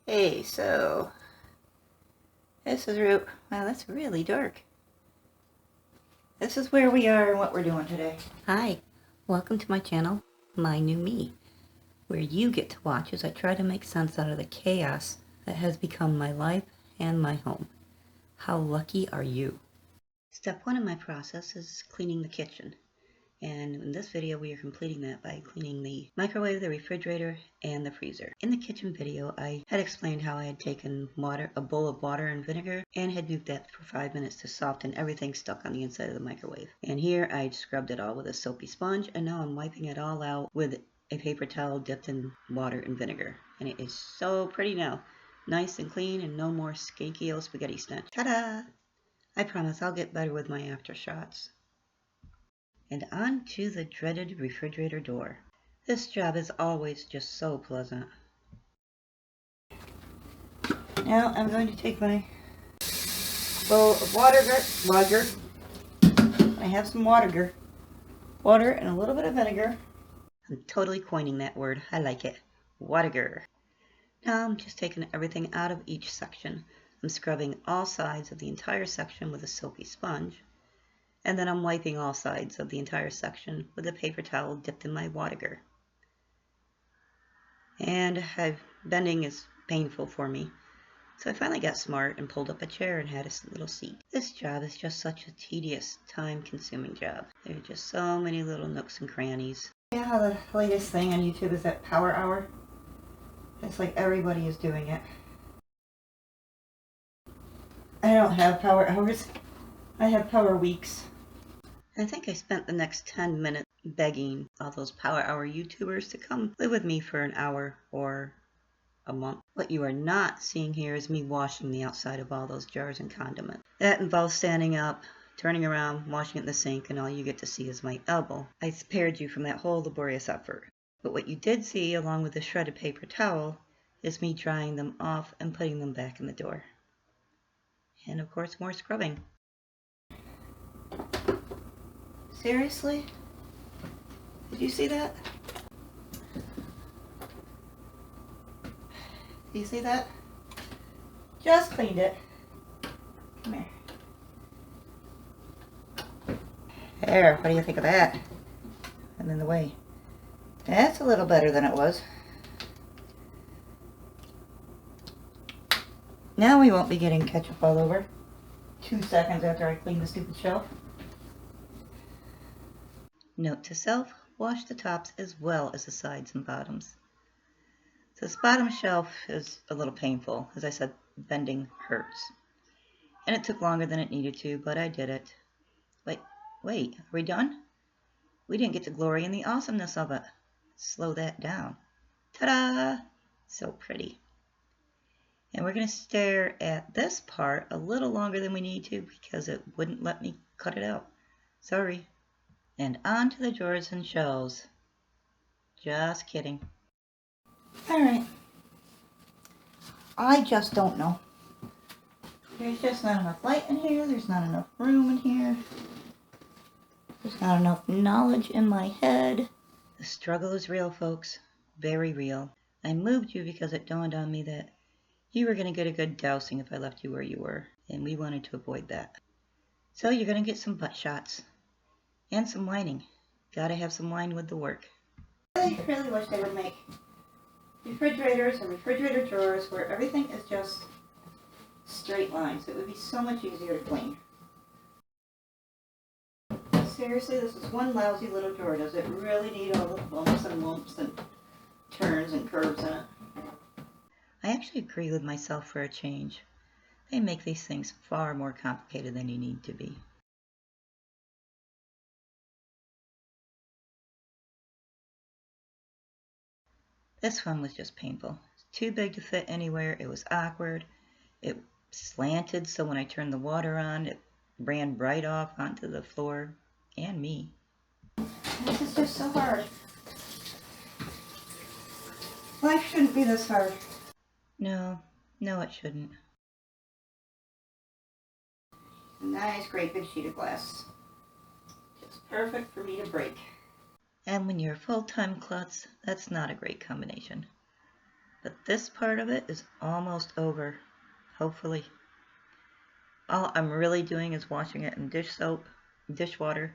Hey, so this is wow, that's really dark. This is where we are and what we're doing today. Hi, welcome to my channel, My New Me, where you get to watch as I try to make sense out of the chaos that has become my life and my home. How lucky are you? Step one in my process is cleaning the kitchen. And in this video, we are completing that by cleaning the microwave, the refrigerator, and the freezer. In the kitchen video, I had explained how I had taken a bowl of water and vinegar, and had nuked that for 5 minutes to soften everything stuck on the inside of the microwave. And here I scrubbed it all with a soapy sponge, and now I'm wiping it all out with a paper towel dipped in water and vinegar. And it is so pretty now. Nice and clean, and no more skanky old spaghetti stench. Ta-da! I promise I'll get better with my aftershots. And on to the dreaded refrigerator door. This job is always just so pleasant. Now I'm going to take my bowl of water. I have some water and a little bit of vinegar. I'm totally coining that word. I like it. Water. Now I'm just taking everything out of each section. I'm scrubbing all sides of the entire section with a soapy sponge. And then I'm wiping all sides of the entire section with a paper towel dipped in my water. And bending is painful for me. So I finally got smart and pulled up a chair and had a little seat. This job is just such a tedious, time-consuming job. There are just so many little nooks and crannies. You know how the latest thing on YouTube is that power hour? It's like everybody is doing it. I don't have power hours. I have power weeks. I think I spent the next 10 minutes begging all those power hour YouTubers to come live with me for an hour or a month. What you are not seeing here is me washing the outside of all those jars and condiments. That involves standing up, turning around, washing it in the sink, and all you get to see is my elbow. I spared you from that whole laborious effort. But what you did see, along with the shredded paper towel, is me drying them off and putting them back in the door. And of course, more scrubbing. Seriously? Did you see that? Do you see that? Just cleaned it. Come here. There, what do you think of that? I'm in the way. That's a little better than it was. Now we won't be getting ketchup all over 2 seconds after I clean the stupid shelf. Note to self, wash the tops as well as the sides and bottoms. This bottom shelf is a little painful. As I said, bending hurts. And it took longer than it needed to, but I did it. Wait, are we done? We didn't get to glory in the awesomeness of it. Slow that down. Ta-da! So pretty. And we're going to stare at this part a little longer than we need to because it wouldn't let me cut it out. Sorry. And on to the drawers and shelves. Just kidding. Alright. I just don't know. There's just not enough light in here. There's not enough room in here. There's not enough knowledge in my head. The struggle is real, folks. Very real. I moved you because it dawned on me that you were going to get a good dousing if I left you where you were. And we wanted to avoid that. So you're going to get some butt shots. And some whining. Gotta have some wine with the work. I really wish they would make refrigerators and refrigerator drawers where everything is just straight lines. It would be so much easier to clean. Seriously, this is one lousy little drawer. Does it really need all the bumps and lumps and turns and curves in it? I actually agree with myself for a change. They make these things far more complicated than you need to be. This one was just painful. It's too big to fit anywhere. It was awkward. It slanted, so when I turned the water on, it ran right off onto the floor and me. This is just so hard. Life shouldn't be this hard. No, it shouldn't. A nice, great big sheet of glass. Just perfect for me to break. And when you're a full-time klutz, that's not a great combination. But this part of it is almost over, hopefully. All I'm really doing is washing it in dish soap, dishwater,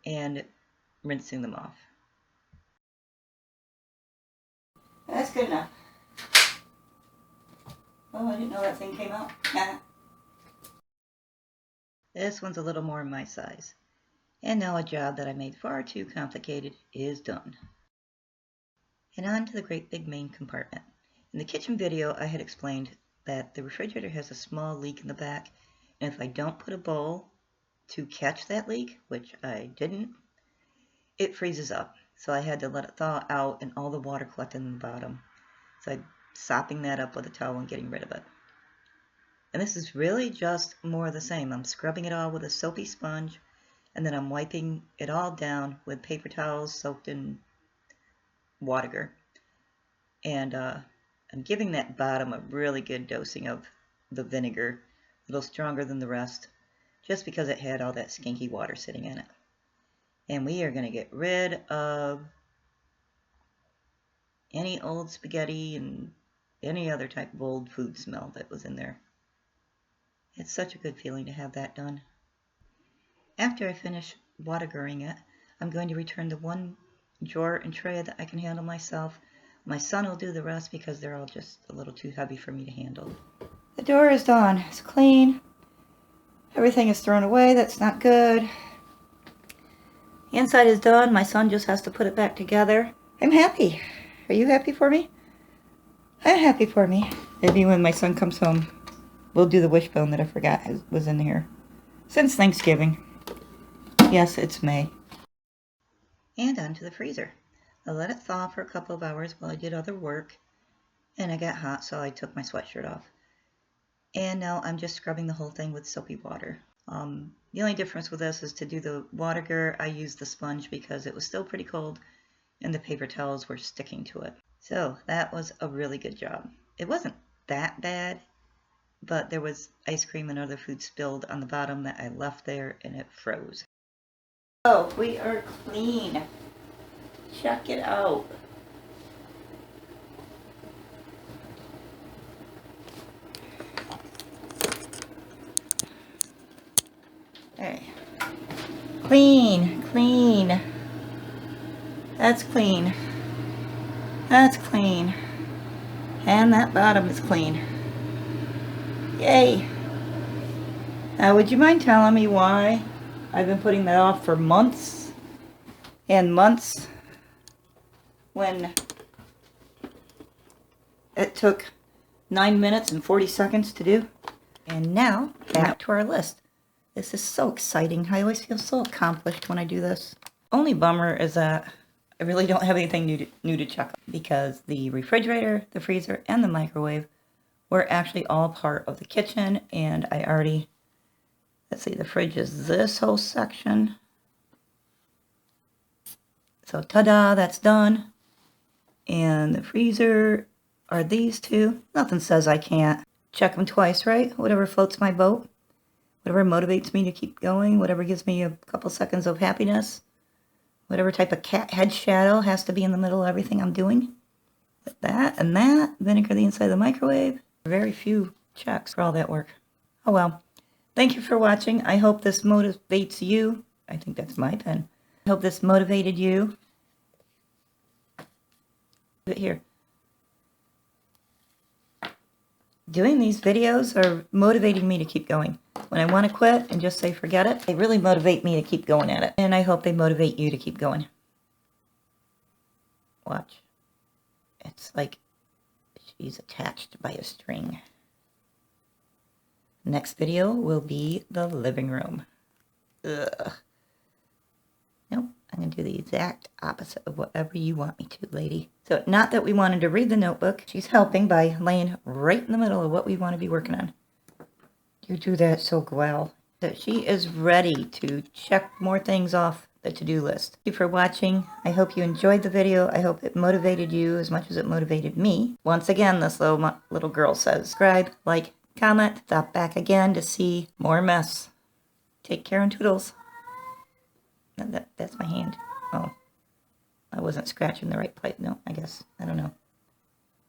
and rinsing them off. That's good enough. Oh, I didn't know that thing came out. This one's a little more my size. And now a job that I made far too complicated is done. And on to the great big main compartment. In the kitchen video, I had explained that the refrigerator has a small leak in the back, and if I don't put a bowl to catch that leak, which I didn't, it freezes up. So I had to let it thaw out and all the water collected in the bottom. So I'm sopping that up with a towel and getting rid of it. And this is really just more of the same. I'm scrubbing it all with a soapy sponge, and then I'm wiping it all down with paper towels soaked in water. And I'm giving that bottom a really good dosing of the vinegar, a little stronger than the rest, just because it had all that skinky water sitting in it. And we are going to get rid of any old spaghetti and any other type of old food smell that was in there. It's such a good feeling to have that done. After I finish watering it, I'm going to return the one drawer and tray that I can handle myself. My son will do the rest because they're all just a little too heavy for me to handle. The door is done. It's clean. Everything is thrown away. That's not good. The inside is done. My son just has to put it back together. I'm happy. Are you happy for me? I'm happy for me. Maybe when my son comes home, we'll do the wishbone that I forgot was in here. Since Thanksgiving. Yes, it's May. And on to the freezer. I let it thaw for a couple of hours while I did other work, and I got hot, so I took my sweatshirt off. And now I'm just scrubbing the whole thing with soapy water. The only difference with this is to do the water, I used the sponge because it was still pretty cold and the paper towels were sticking to it. So that was a really good job. It wasn't that bad, but there was ice cream and other food spilled on the bottom that I left there and it froze. Oh, we are clean. Check it out. Hey. Clean, clean. That's clean. That's clean. And that bottom is clean. Yay. Now, would you mind telling me why I've been putting that off for months and months when it took 9 minutes and 40 seconds to do? And now, back to our list. This is so exciting. I always feel so accomplished when I do this. Only bummer is that I really don't have anything new to check because the refrigerator, the freezer, and the microwave were actually all part of the kitchen, and I already, let's see, the fridge is this whole section. So ta-da, that's done. And the freezer are these two. Nothing says I can't check them twice, right? Whatever floats my boat. Whatever motivates me to keep going, whatever gives me a couple seconds of happiness, whatever type of cat head shadow has to be in the middle of everything I'm doing. But that and that, vinegar the inside of the microwave. Very few checks for all that work. Oh well. Thank you for watching. I hope this motivates you. I think that's my pen. I hope this motivated you. Here. Doing these videos are motivating me to keep going. When I want to quit and just say forget it, they really motivate me to keep going at it. And I hope they motivate you to keep going. Watch. It's like she's attached by a string. Next video will be the living room. Ugh. Nope, I'm going to do the exact opposite of whatever you want me to, lady. So, not that we wanted to read the notebook. She's helping by laying right in the middle of what we want to be working on. You do that so well. So she is ready to check more things off the to-do list. Thank you for watching. I hope you enjoyed the video. I hope it motivated you as much as it motivated me. Once again, this little girl says, subscribe, like, comment, stop back again to see more mess. Take care and toodles. That's my hand. Oh, I wasn't scratching the right place. No, I guess. I don't know.